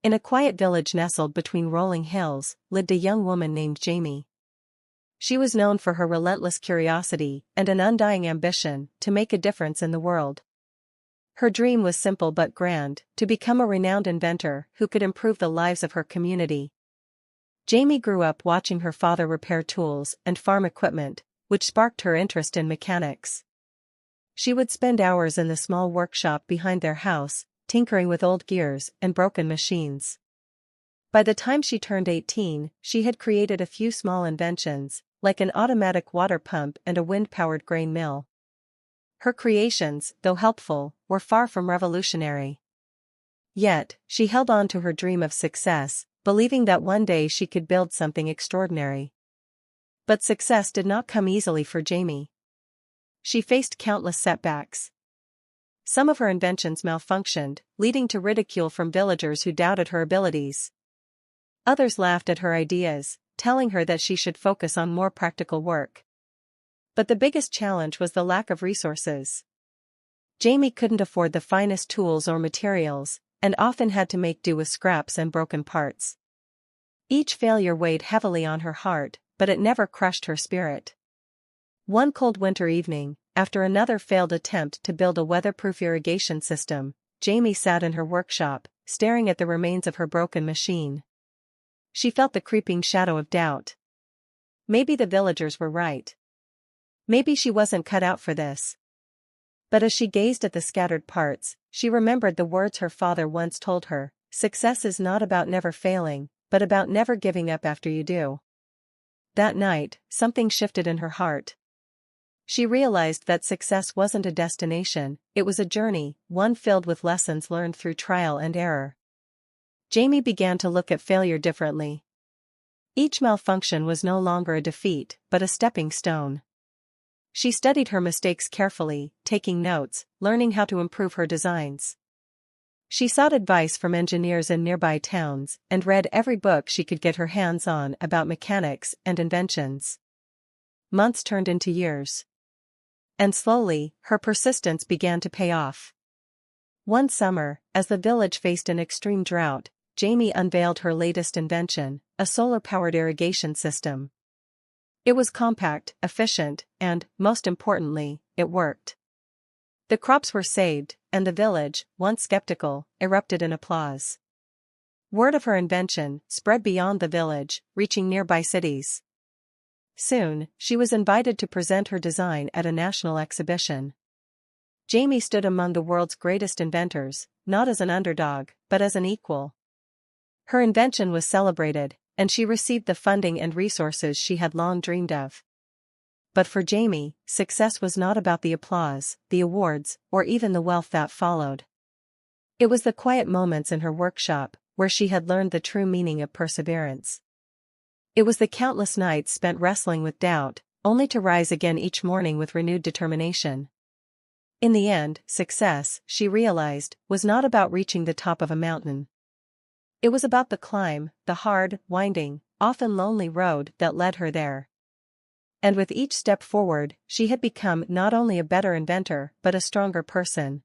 In a quiet village nestled between rolling hills, lived a young woman named Jamie. She was known for her relentless curiosity and an undying ambition to make a difference in the world. Her dream was simple but grand, to become a renowned inventor who could improve the lives of her community. Jamie grew up watching her father repair tools and farm equipment, which sparked her interest in mechanics. She would spend hours in the small workshop behind their house, tinkering with old gears and broken machines. By the time she turned 18, she had created a few small inventions, like an automatic water pump and a wind-powered grain mill. Her creations, though helpful, were far from revolutionary. Yet, she held on to her dream of success, believing that one day she could build something extraordinary. But success did not come easily for Jamie. She faced countless setbacks. Some of her inventions malfunctioned, leading to ridicule from villagers who doubted her abilities. Others laughed at her ideas, telling her that she should focus on more practical work. But the biggest challenge was the lack of resources. Jamie couldn't afford the finest tools or materials, and often had to make do with scraps and broken parts. Each failure weighed heavily on her heart, but it never crushed her spirit. One cold winter evening, after another failed attempt to build a weatherproof irrigation system, Jamie sat in her workshop, staring at the remains of her broken machine. She felt the creeping shadow of doubt. Maybe the villagers were right. Maybe she wasn't cut out for this. But as she gazed at the scattered parts, she remembered the words her father once told her: "Success is not about never failing, but about never giving up after you do." That night, something shifted in her heart. She realized that success wasn't a destination, it was a journey, one filled with lessons learned through trial and error. Jamie began to look at failure differently. Each malfunction was no longer a defeat, but a stepping stone. She studied her mistakes carefully, taking notes, learning how to improve her designs. She sought advice from engineers in nearby towns, and read every book she could get her hands on about mechanics and inventions. Months turned into years. And slowly, her persistence began to pay off. One summer, as the village faced an extreme drought, Jamie unveiled her latest invention, a solar-powered irrigation system. It was compact, efficient, and, most importantly, it worked. The crops were saved, and the village, once skeptical, erupted in applause. Word of her invention spread beyond the village, reaching nearby cities. Soon, she was invited to present her design at a national exhibition. Jamie stood among the world's greatest inventors, not as an underdog, but as an equal. Her invention was celebrated, and she received the funding and resources she had long dreamed of. But for Jamie, success was not about the applause, the awards, or even the wealth that followed. It was the quiet moments in her workshop, where she had learned the true meaning of perseverance. It was the countless nights spent wrestling with doubt, only to rise again each morning with renewed determination. In the end, success, she realized, was not about reaching the top of a mountain. It was about the climb, the hard, winding, often lonely road that led her there. And with each step forward, she had become not only a better inventor but a stronger person,